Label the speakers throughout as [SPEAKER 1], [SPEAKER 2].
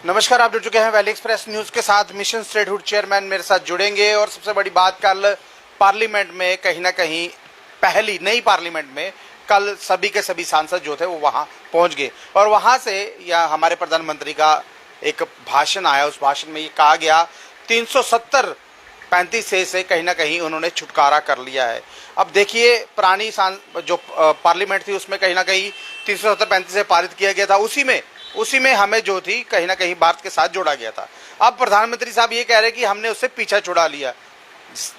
[SPEAKER 1] नमस्कार, आप जुड़ चुके हैं वैली एक्सप्रेस न्यूज के साथ। मिशन स्टेटहुड चेयरमैन मेरे साथ जुड़ेंगे और सबसे बड़ी बात, कल पार्लियामेंट में कहीं ना कहीं पहली नई पार्लियामेंट में कल सभी के सभी सांसद जो थे वो वहां पहुंच गए और वहां से या हमारे प्रधानमंत्री का एक भाषण आया। उस भाषण में ये कहा गया 370 35 से कहीं ना कहीं उन्होंने छुटकारा कर लिया है। अब देखिए, पुरानी जो पार्लियामेंट थी उसमें कहीं ना कहीं 370 35 से पारित किया गया था, उसी में हमें जो थी कहीं ना कहीं भारत के साथ जोड़ा गया था। अब प्रधानमंत्री साहब ये कह रहे हैं कि हमने उससे पीछा छुड़ा लिया।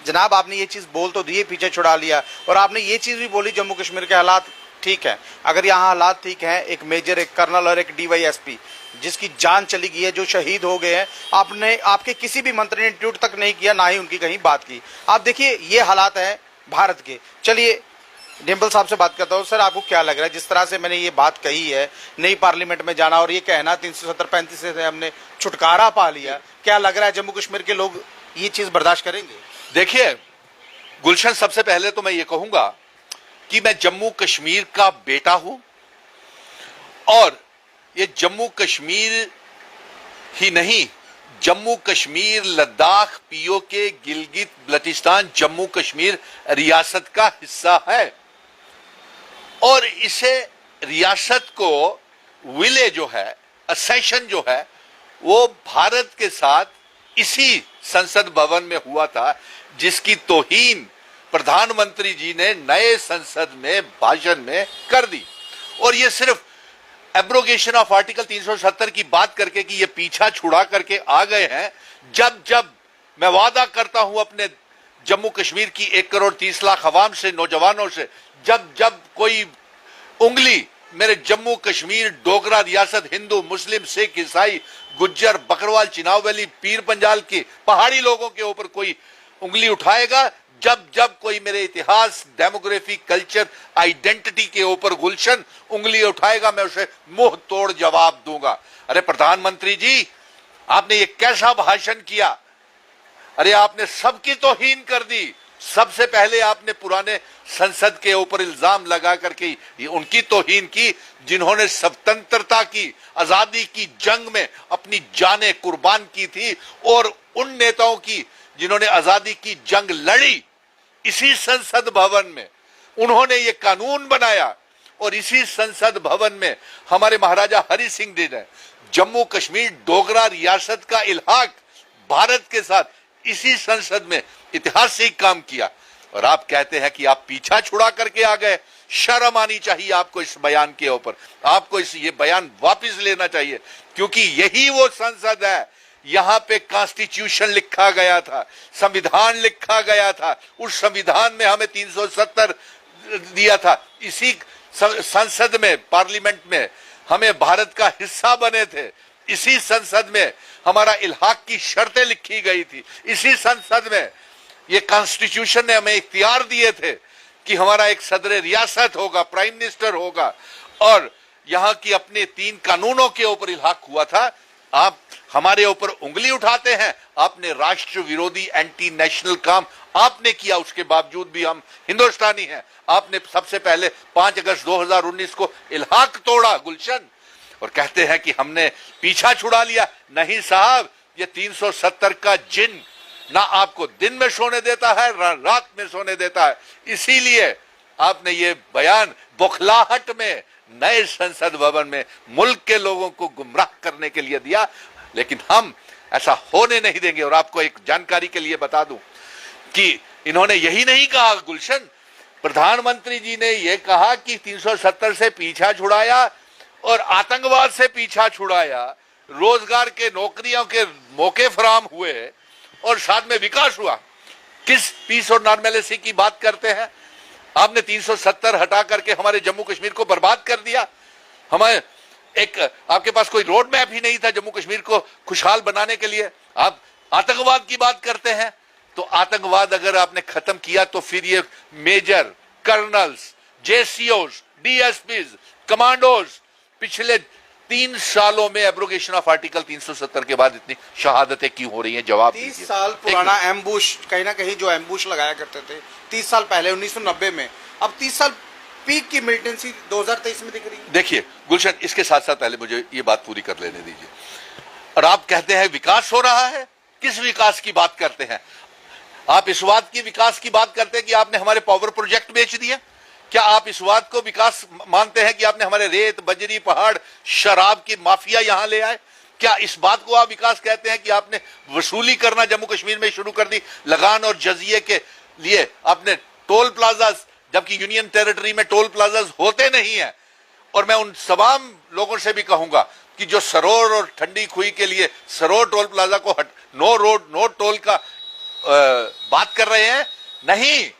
[SPEAKER 1] जनाब, आपने ये चीज़ बोल तो दी, पीछे छुड़ा लिया, और आपने ये चीज़ भी बोली जम्मू कश्मीर के हालात ठीक है। अगर यहाँ हालात ठीक हैं, एक मेजर, एक कर्नल और एक DYSP जिसकी जान चली गई है, जो शहीद हो गए हैं, आपके किसी भी मंत्री ने ट्वीट तक नहीं किया, ना ही उनकी कहीं बात की। आप देखिए, ये हालात हैं भारत के। चलिए डिम्पल साहब से बात करता हूँ। सर, आपको क्या लग रहा है, जिस तरह से मैंने ये बात कही है नई पार्लियामेंट में जाना और ये कहना 370 35 से हमने छुटकारा पा लिया, क्या लग रहा है जम्मू कश्मीर के लोग ये चीज बर्दाश्त करेंगे?
[SPEAKER 2] देखिए गुलशन, सबसे पहले तो मैं ये कहूंगा कि मैं जम्मू कश्मीर का बेटा हूं और ये जम्मू कश्मीर ही नहीं, जम्मू कश्मीर, लद्दाख, POK, गिलगित बल्टिस्तान जम्मू कश्मीर रियासत का हिस्सा है और इसे रियासत को विलय जो है, असेशन जो है, वो भारत के साथ इसी संसद भवन में हुआ था, जिसकी तौहीन प्रधानमंत्री जी ने नए संसद में भाषण में कर दी। और ये सिर्फ एब्रोगेशन ऑफ आर्टिकल 370 की बात करके कि ये पीछा छुड़ा करके आ गए हैं। जब मैं वादा करता हूं अपने जम्मू कश्मीर की 1 करोड़ 30 लाख अवाम से, नौजवानों से, जब कोई उंगली मेरे जम्मू कश्मीर, डोगरा रियासत, हिंदू, मुस्लिम, सिख, ईसाई, गुज्जर, बकरवाल, चिनाब वैली, पीर पंजाल के पहाड़ी लोगों के ऊपर कोई उंगली उठाएगा, जब कोई मेरे इतिहास, डेमोग्राफी, कल्चर, आइडेंटिटी के ऊपर गुलशन उंगली उठाएगा, मैं उसे मुंह तोड़ जवाब दूंगा। अरे प्रधानमंत्री जी, आपने ये कैसा भाषण किया? अरे आपने सबकी तौहीन कर दी। सबसे पहले आपने पुराने संसद के ऊपर इल्जाम लगा करके उनकी तौहीन की जिन्होंने स्वतंत्रता की, आजादी की जंग में अपनी जानें कुर्बान की थी, और उन नेताओं की जिन्होंने आजादी की जंग लड़ी इसी संसद भवन में। उन्होंने ये कानून बनाया और इसी संसद भवन में हमारे महाराजा हरि सिंह जी ने जम्मू कश्मीर डोगरा रियासत का इल्हाक भारत के साथ इसी संसद में ऐतिहासिक काम किया। और आप कहते हैं कि आप पीछा छुड़ा करके आ गए। शर्म आनी चाहिए आपको इस बयान के ऊपर। आपको ये बयान वापस लेना चाहिए, क्योंकि यही वो संसद है, यहां पे कॉन्स्टिट्यूशन लिखा गया था, संविधान लिखा गया था। उस संविधान में हमें 370 दिया था। इसी संसद में, पार्लियामेंट में हमें भारत का हिस्सा बने थे। इसी संसद में हमारा इल्हाक की शर्तें लिखी गई थी। इसी संसद में ये कॉन्स्टिट्यूशन ने हमें इख्तियार दिए थे कि हमारा एक सदर रियासत होगा, प्राइम मिनिस्टर होगा, और यहां की अपने 3 कानूनों के ऊपर इल्हाक हुआ था। आप हमारे ऊपर उंगली उठाते हैं। आपने राष्ट्र विरोधी, एंटी नेशनल काम आपने किया, उसके बावजूद भी हम हिंदुस्तानी हैं। आपने सबसे पहले 5 अगस्त 2019 को इल्हाक तोड़ा गुलशन, और कहते हैं कि हमने पीछा छुड़ा लिया। नहीं साहब, ये 370 का जिन ना आपको दिन में सोने देता है, ना रात में सोने देता है। इसीलिए आपने ये बयान बौखलाहट में नए संसद भवन में मुल्क के लोगों को गुमराह करने के लिए दिया, लेकिन हम ऐसा होने नहीं देंगे। और आपको एक जानकारी के लिए बता दूं कि इन्होंने यही नहीं कहा गुलशन, प्रधानमंत्री जी ने यह कहा कि 370 से पीछा छुड़ाया और आतंकवाद से पीछा छुड़ाया, रोजगार के, नौकरियों के मौके फराम हुए और साथ में विकास हुआ। किस पीस और नॉर्मलिटी की बात करते हैं? आपने 370 हटा करके हमारे जम्मू कश्मीर को बर्बाद कर दिया। हमें आपके पास कोई रोड मैप ही नहीं था जम्मू कश्मीर को खुशहाल बनाने के लिए। आप आतंकवाद की बात करते हैं, तो आतंकवाद अगर आपने खत्म किया तो फिर ये major, colonels, JCOs, DSPs, commandos पिछले 3 सालों में एब्रोगेशन ऑफ आर्टिकल 370 के बाद इतनी शहादतें क्यों हो रही हैं? जवाब
[SPEAKER 1] 30 साल पुराना एम्बुश, कहीं ना कहीं जो एम्बुश लगाया करते थे 30 साल पहले 1990 में, अब 30 साल पीक की मिलिटेंसी 2023 में दिख रही है।
[SPEAKER 2] देखिए गुलशन, इसके साथ साथ पहले मुझे ये बात पूरी कर लेने दीजिए। और आप कहते हैं विकास हो रहा है। किस विकास की बात करते हैं आप? इस बात की विकास की बात करते हैं कि आपने हमारे पावर प्रोजेक्ट बेच दिए? क्या आप इस बात को विकास मानते हैं कि आपने हमारे रेत, बजरी, पहाड़, शराब की माफिया यहां ले आए? क्या इस बात को आप विकास कहते हैं कि आपने वसूली करना जम्मू कश्मीर में शुरू कर दी? लगान और जजिए के लिए आपने टोल प्लाजा, जबकि यूनियन टेरिटरी में टोल प्लाजा होते नहीं है। और मैं उन तमाम लोगों से भी कहूंगा कि जो सरोर और ठंडी खुई के लिए सरोर टोल प्लाजा को नो रोड नो टोल का बात कर रहे हैं, नहीं,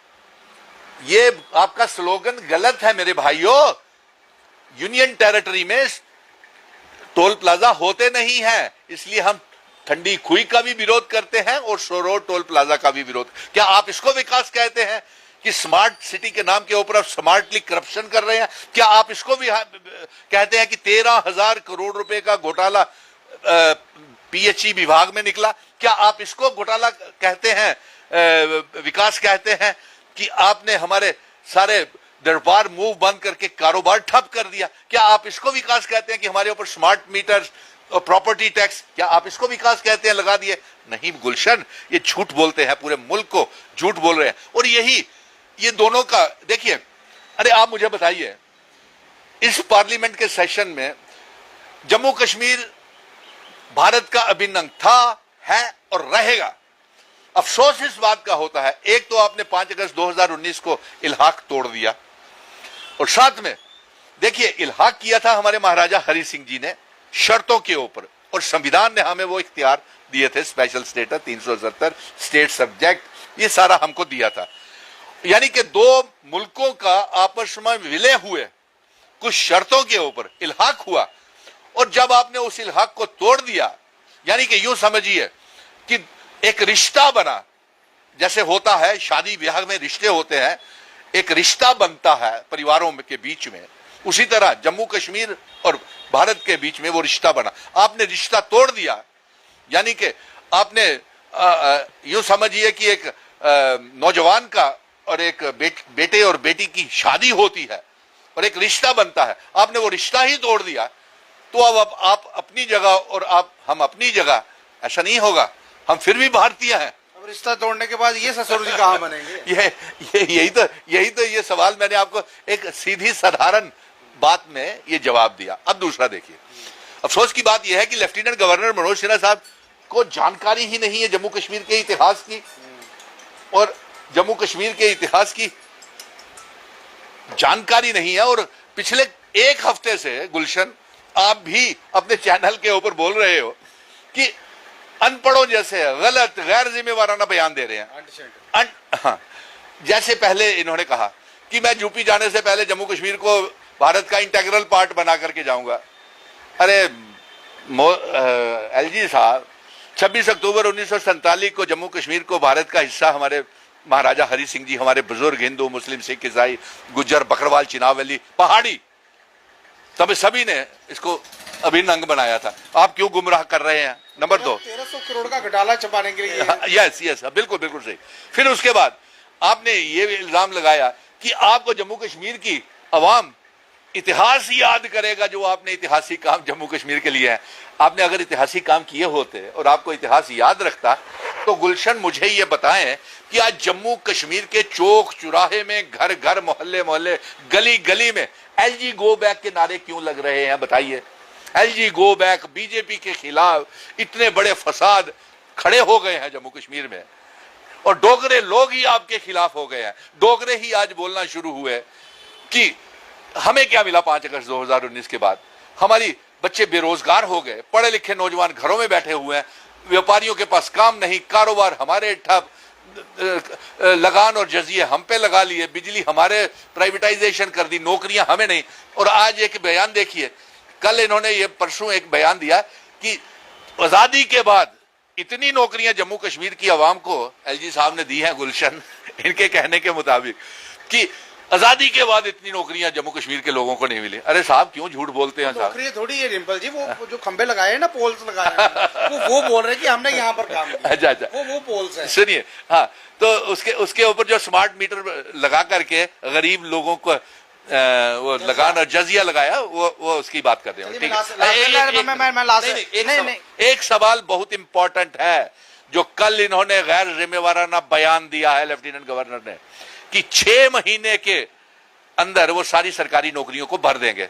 [SPEAKER 2] ये आपका स्लोगन गलत है मेरे भाइयों। यूनियन टेरिटरी में टोल प्लाजा होते नहीं है, इसलिए हम ठंडी खुई का भी विरोध करते हैं और सरोर टोल प्लाजा का भी विरोध। क्या आप इसको विकास कहते हैं कि स्मार्ट सिटी के नाम के ऊपर आप स्मार्टली करप्शन कर रहे हैं? क्या आप इसको भी कहते हैं कि 13,000 करोड़ रुपए का घोटाला पीएचई विभाग में निकला? क्या आप इसको घोटाला कहते हैं, विकास कहते हैं कि आपने हमारे सारे दरबार मूव बंद करके कारोबार ठप कर दिया? क्या आप इसको विकास कहते हैं कि हमारे ऊपर स्मार्ट मीटर और प्रॉपर्टी टैक्स, क्या आप इसको विकास कहते हैं लगा दिए? नहीं गुलशन, ये झूठ बोलते हैं, पूरे मुल्क को झूठ बोल रहे हैं। और यही ये दोनों का देखिए, अरे आप मुझे बताइए, इस पार्लियामेंट के सेशन में जम्मू कश्मीर भारत का अभिन्न अंग था, है और रहेगा। अफसोस इस बात का होता है, एक तो आपने 5 अगस्त 2019 को इल्हाक तोड़ दिया, और साथ में देखिए इल्हाक किया था हमारे महाराजा हरि सिंह जी ने शर्तों के ऊपर, और संविधान ने हमें वो इख्तियार दिए थे, स्पेशल स्टेटस 370 स्टेट सब्जेक्ट, ये सारा हमको दिया था। यानी कि दो मुल्कों का आपस में विलय हुए कुछ शर्तों के ऊपर इल्हाक हुआ, और जब आपने उस इल्हाक को तोड़ दिया, यानी कि यूं समझिए कि एक रिश्ता बना, जैसे होता है शादी ब्याह में रिश्ते होते हैं, एक रिश्ता बनता है परिवारों के बीच में, उसी तरह जम्मू कश्मीर और भारत के बीच में वो रिश्ता बना। आपने रिश्ता तोड़ दिया, यानी कि आपने यूं समझिए कि एक नौजवान का और एक बेटे और बेटी की शादी होती है और एक रिश्ता बनता है, आपने वो रिश्ता ही तोड़ दिया। तो अब आप अपनी जगह और हम अपनी जगह, ऐसा नहीं होगा, हम फिर भी भारतीय हैं।
[SPEAKER 1] अब रिश्ता तोड़ने के बाद ये ससुर जी कहां बनेंगे?
[SPEAKER 2] यही तो ये सवाल मैंने आपको एक सीधी साधारण बात में ये जवाब दिया। अब दूसरा देखिए, अफसोस की बात यह है कि लेफ्टिनेंट गवर्नर मनोज सिन्हा साहब को जानकारी ही नहीं है जम्मू कश्मीर के इतिहास की, और जम्मू कश्मीर के इतिहास की जानकारी नहीं है। और पिछले एक हफ्ते से गुलशन आप भी अपने चैनल के ऊपर बोल रहे हो कि अनपढ़ों जैसे गलत गैर जिम्मेवाराना बयान दे रहे हैं। हाँ, जैसे पहले इन्होंने कहा कि मैं यूपी जाने से पहले जम्मू कश्मीर को भारत का इंटेग्रल पार्ट बना करके जाऊंगा। अरे एलजी साहब, 26 अक्टूबर 1947 को जम्मू कश्मीर को भारत का हिस्सा हमारे महाराजा हरि सिंह जी, हमारे बुजुर्ग हिंदू मुस्लिम सिख ईसाई गुज्जर बकरवाल चिनावली पहाड़ी, तब सभी ने इसको अभिन्न अंग बनाया था। आप क्यों गुमराह कर रहे हैं? नंबर 2,
[SPEAKER 1] 1300 करोड़ का घोटाला छुपाने के लिए।
[SPEAKER 2] यस बिल्कुल बिल्कुल सही। फिर उसके बाद आपने ये इल्जाम लगाया कि आपको जम्मू कश्मीर की अवाम इतिहास याद करेगा, जो आपने ऐतिहासिक काम जम्मू कश्मीर के लिए है। आपने अगर ऐतिहासिक काम किए होते और आपको इतिहास याद रखता, तो गुलशन मुझे ये बताएं कि आज जम्मू कश्मीर के चौक चौराहे में, घर घर, मोहल्ले मोहल्ले, गली गली में एलजी गो बैक के नारे क्यों लग रहे हैं? बताइए। एलजी गो बैक, बीजेपी के खिलाफ इतने बड़े फसाद खड़े हो गए हैं जम्मू कश्मीर में, और डोगरे लोग ही आपके खिलाफ हो गए हैं। डोगरे ही आज बोलना शुरू हुए कि हमें क्या मिला 5 अगस्त 2019 के बाद? हमारी बच्चे बेरोजगार हो गए, पढ़े लिखे नौजवान घरों में बैठे हुए हैं, व्यापारियों के पास काम नहीं, कारोबार हमारे ठप, लगान और जजिए हम पे लगा लिए, बिजली हमारे प्राइवेटाइजेशन कर दी, नौकरियां हमें नहीं। और आज एक बयान देखिए, कल इन्होंने ये परसों एक बयान दिया कि आजादी के बाद इतनी नौकरियां जम्मू कश्मीर की आवाम को एलजी साहब ने दी हैं गुलशन, इनके कहने के मुताबिक, कि आजादी के बाद इतनी नौकरियां जम्मू कश्मीर के लोगों को नहीं मिली। अरे साहब क्यों झूठ बोलते हैं साहब?
[SPEAKER 1] नौकरियां थोड़ी है डिम्पल जी, वो जो खंबे लगाए हैं ना, पोल्स लगाए हैं, वो बोल रहे हैं कि हमने यहाँ पर काम किया।
[SPEAKER 2] अच्छा,
[SPEAKER 1] वो पोल्स हैं।
[SPEAKER 2] सुनिए, हाँ, तो उसके ऊपर जो स्मार्ट मीटर लगा करके गरीब लोगों को वो लगान और जजिया लगाया, वो उसकी बात कर रहे हो। ठीक है, एक सवाल बहुत इंपॉर्टेंट है जो कल इन्होंने गैर जिम्मेवाराना बयान दिया है लेफ्टिनेंट गवर्नर ने, कि 6 महीने के अंदर वो सारी सरकारी नौकरियों को भर देंगे।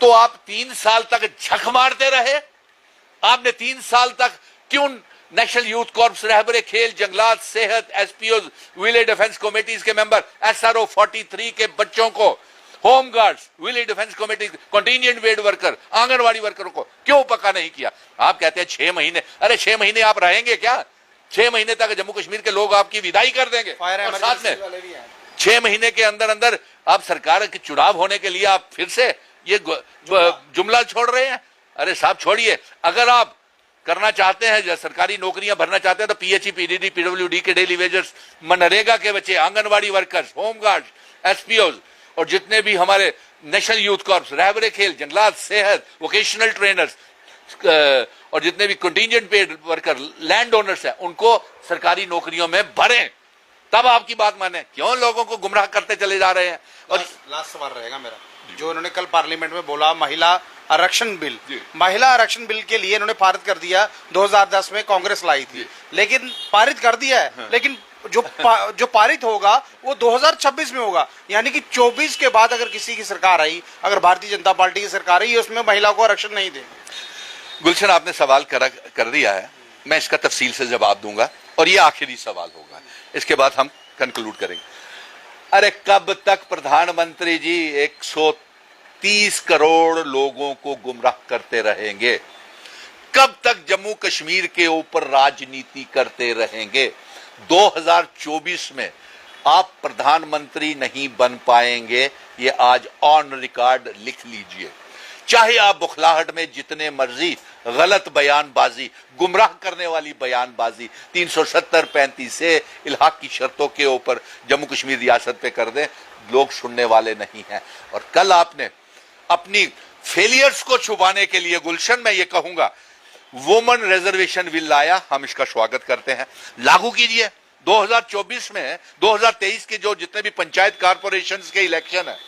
[SPEAKER 2] तो आप 3 साल तक झक मारते रहे। आपने 3 साल तक क्यों नेशनल यूथ कॉर्प्स, रहबरे खेल, जंगलात, सेहत, एसपीओ, विलेज डिफेंस कमेटीज के मेंबर, एसआरओ 43 के बच्चों को, home guards, village defence committee, contingent वेड वर्कर, आंगनवाड़ी वर्करों को क्यों पक्का नहीं किया? आप कहते हैं 6 महीने। अरे 6 महीने आप रहेंगे क्या? 6 महीने तक जम्मू कश्मीर के लोग आपकी विदाई कर देंगे। और साथ में 6 महीने के अंदर अंदर आप सरकार के चुनाव होने के लिए आप फिर से ये जुमला छोड़ रहे हैं। अरे साहब छोड़िए। अगर आप करना चाहते हैं, सरकारी नौकरियां भरना चाहते हैं, तो पीएचई, पीडीडी, पीडब्ल्यूडी के डेली वेजर्स, मनरेगा के बच्चे, आंगनवाड़ी वर्कर्स, होम गार्ड, एसपीओज और जितने भी हमारे नेशनल यूथ कॉर्प्स, रहबरे खेल, जंगलात, सेहत, वोकेशनल ट्रेनर्स और जितने भी contingent paid worker, land owners हैं, उनको सरकारी नौकरियों में भरें, तब आपकी बात माने। क्यों लोगों को गुमराह करते चले जा रहे हैं? और
[SPEAKER 1] लास्ट सवाल रहेगा मेरा, जो इन्होंने कल पार्लियामेंट में बोला, महिला आरक्षण बिल, महिला आरक्षण बिल के लिए इन्होंने पारित कर दिया। 2010 में कांग्रेस लाई थी, लेकिन पारित कर दिया है। हाँ। लेकिन जो पारित होगा वो 2026 में होगा, यानी कि 24 के बाद अगर किसी की सरकार आई, अगर भारतीय जनता पार्टी की सरकार आई, उसमें महिला को आरक्षण नहीं देंगे।
[SPEAKER 2] गुलशन, आपने सवाल कर दिया है, मैं इसका तफसील से जवाब दूंगा और ये आखिरी सवाल होगा, इसके बाद हम कंक्लूड करेंगे। अरे कब तक प्रधानमंत्री जी 130 करोड़ लोगों को गुमराह करते रहेंगे? कब तक जम्मू कश्मीर के ऊपर राजनीति करते रहेंगे? 2024 में आप प्रधानमंत्री नहीं बन पाएंगे, ये आज ऑन रिकॉर्ड लिख लीजिए। चाहे आप बुखलाहट में जितने मर्जी गलत बयानबाजी, गुमराह करने वाली बयानबाजी 370-35 से इल्हाक की शर्तों के ऊपर जम्मू कश्मीर रियासत पे कर दें, लोग सुनने वाले नहीं हैं। और कल आपने अपनी फेलियर्स को छुपाने के लिए, गुलशन, मैं ये कहूंगा, वुमेन रिजर्वेशन बिल लाया, हम इसका स्वागत करते हैं, लागू कीजिए। 2024 में 2023 के जो जितने भी पंचायत कारपोरेशन के इलेक्शन है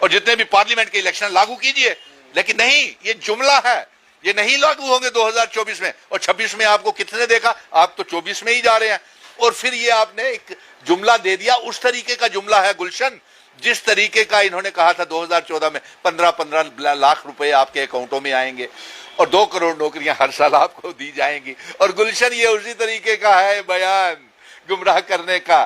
[SPEAKER 2] और जितने भी पार्लियामेंट के इलेक्शन लागू कीजिए। लेकिन नहीं, ये जुमला है, ये नहीं लागू होंगे 2024 में। और 26 में आपको कितने देखा? आप तो 24 में ही जा रहे हैं। और फिर ये आपने एक जुमला दे दिया, उस तरीके का जुमला है गुलशन, जिस तरीके का इन्होंने कहा था 2014 में 15-15 लाख रुपए आपके अकाउंटों में आएंगे और 2 करोड़ नौकरियां हर साल आपको दी जाएंगी। और गुलशन, ये उसी तरीके का है बयान गुमराह करने का,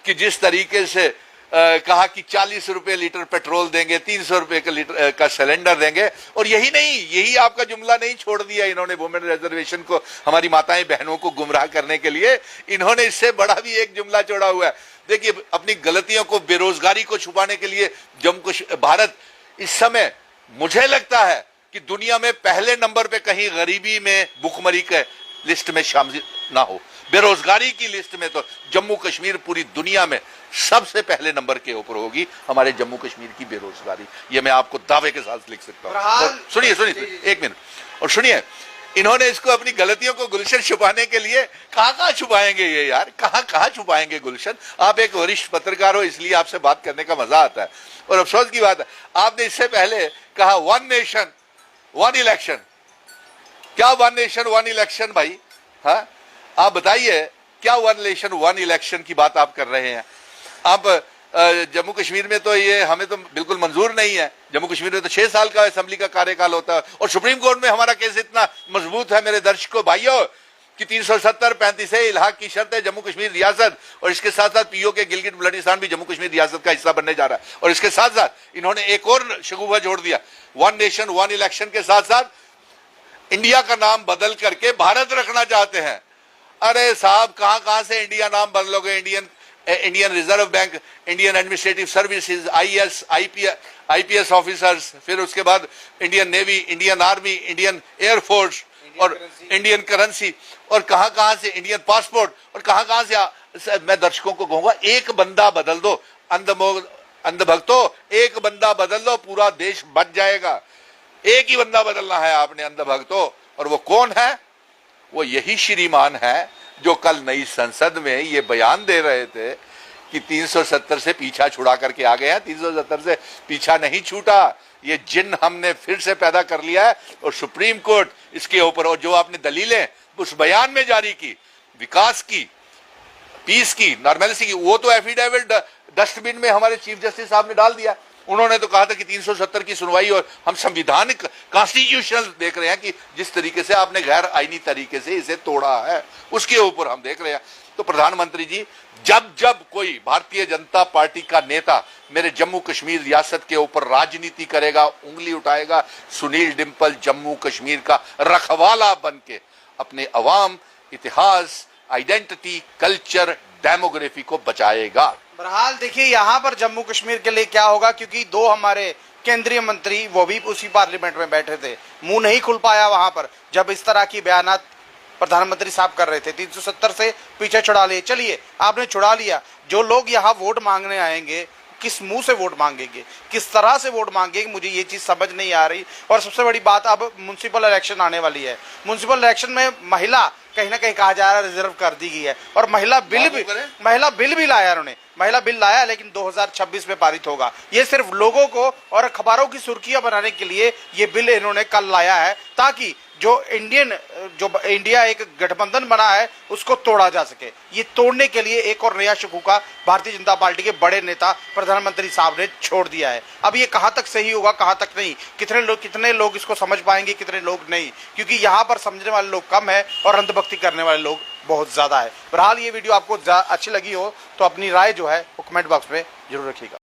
[SPEAKER 2] कि जिस तरीके से कहा कि 40 रुपए लीटर पेट्रोल देंगे, 300 रुपए का लीटर का सिलेंडर देंगे। और यही नहीं, यही आपका जुमला नहीं छोड़ दिया इन्होंने वुमेन रिजर्वेशन को, हमारी माताएं बहनों को गुमराह करने के लिए इन्होंने इससे बड़ा भी एक जुमला छोड़ा हुआ है। देखिए, अपनी गलतियों को, बेरोजगारी को छुपाने के लिए भारत इस समय, मुझे लगता है कि दुनिया में पहले नंबर पे कहीं गरीबी में, भुखमरी के लिस्ट में शामिल ना हो, बेरोजगारी की लिस्ट में तो जम्मू कश्मीर पूरी दुनिया में सबसे पहले नंबर के ऊपर होगी हमारे जम्मू कश्मीर की बेरोजगारी। ये मैं आपको दावे के साथ लिख सकता हूं। सुनिए एक मिनट, और सुनिए, इन्होंने इसको अपनी गलतियों को, गुलशन, छुपाने के लिए कहां छुपाएंगे ये यार, कहां छुपाएंगे गुलशन? आप एक वरिष्ठ पत्रकार हो, इसलिए आपसे बात करने का मजा आता है। और अफसोस की बात है, आपने इससे पहले कहा 1 नेशन 1 इलेक्शन। क्या 1 नेशन 1 इलेक्शन भाई? हाँ, आप बताइए, क्या 1 नेशन 1 इलेक्शन की बात आप कर रहे हैं? आप जम्मू कश्मीर में तो ये हमें तो बिल्कुल मंजूर नहीं है। जम्मू कश्मीर में तो 6 साल का असेंबली का कार्यकाल होता है और सुप्रीम कोर्ट में हमारा केस इतना मजबूत है मेरे दर्शकों भाइयों कि 370-35 से इल्हाक की शर्त है जम्मू कश्मीर रियासत, और इसके साथ साथ पीओ के गिलगित बल्टिस्तान भी जम्मू कश्मीर रियासत का हिस्सा बनने जा रहा है। और इसके साथ साथ इन्होंने एक और शगुफा जोड़ दिया, 1 नेशन 1 इलेक्शन के साथ साथ इंडिया का नाम बदल करके भारत रखना चाहते हैं। अरे साहब, कहां से इंडिया नाम बदलोगे? Indian reserve bank, Indian administrative services, IPS officers, फिर उसके बाद Indian navy, Indian army, Indian air force और इंडियन करेंसी, और कहां से इंडियन पासपोर्ट, और कहां से मैं दर्शकों को कहूंगा, एक बंदा बदल दो, अंधभक्तों, एक बंदा बदल दो, पूरा देश बच जाएगा। एक ही बंदा बदलना है आपने अंधभक्तों, और वो कौन है? वो यही श्रीमान है जो कल नई संसद में ये बयान दे रहे थे कि 370 से पीछा छुड़ा करके आ गए हैं। 370 से पीछा नहीं छूटा, ये जिन हमने फिर से पैदा कर लिया है और सुप्रीम कोर्ट इसके ऊपर, और जो आपने दलीलें उस बयान में जारी की, विकास की, पीस की, नॉर्मलिटी की, वो तो एफिडेविट डस्टबिन में हमारे चीफ जस्टिस साहब ने डाल दिया। उन्होंने तो कहा था कि 370 की सुनवाई, और हम संविधानिक कॉन्स्टिट्यूशनल देख रहे हैं कि जिस तरीके से आपने गैर आईनी तरीके से इसे तोड़ा है, उसके ऊपर हम देख रहे हैं। तो प्रधानमंत्री जी, जब जब कोई भारतीय जनता पार्टी का नेता मेरे जम्मू कश्मीर रियासत के ऊपर राजनीति करेगा, उंगली उठाएगा, सुनील डिंपल जम्मू कश्मीर का रखवाला बन के अपने अवाम, इतिहास, आइडेंटिटी, कल्चर, डेमोग्राफी को बचाएगा।
[SPEAKER 1] बहरहाल देखिए यहाँ पर जम्मू कश्मीर के लिए क्या होगा, क्योंकि दो हमारे केंद्रीय मंत्री वो भी उसी पार्लियामेंट में बैठे थे, मुंह नहीं खुल पाया वहां पर जब इस तरह की बयानात प्रधानमंत्री साहब कर रहे थे। 370 से पीछे छुड़ा लिए, चलिए आपने छुड़ा लिया, जो लोग यहाँ वोट मांगने आएंगे किस मुंह से वोट मांगेंगे, किस तरह से वोट मांगेंगे, मुझे ये चीज समझ नहीं आ रही। और सबसे बड़ी बात, अब म्युनिसिपल इलेक्शन आने वाली है, म्युनिसिपल इलेक्शन में महिला कहीं ना कहीं कहा जा रहा है रिजर्व कर दी गई है, और महिला बिल भी लाया उन्होंने, महिला बिल लाया, लेकिन 2026 में पारित होगा। ये सिर्फ लोगों को और अखबारों की सुर्खियां बनाने के लिए ये बिल इन्होंने कल लाया है, ताकि जो इंडिया एक गठबंधन बना है उसको तोड़ा जा सके। ये तोड़ने के लिए एक और नया शकूका भारतीय जनता पार्टी के बड़े नेता प्रधानमंत्री साहब ने छोड़ दिया है। अब ये कहां तक सही होगा, कहां तक नहीं, कितने लोग इसको समझ पाएंगे, कितने लोग नहीं, क्योंकि यहाँ पर समझने वाले लोग कम है और अंधभक्ति करने वाले लोग बहुत ज्यादा है। बहरहाल ये वीडियो आपको अच्छी लगी हो तो अपनी राय जो है वो कमेंट बॉक्स में जरूर रखिएगा।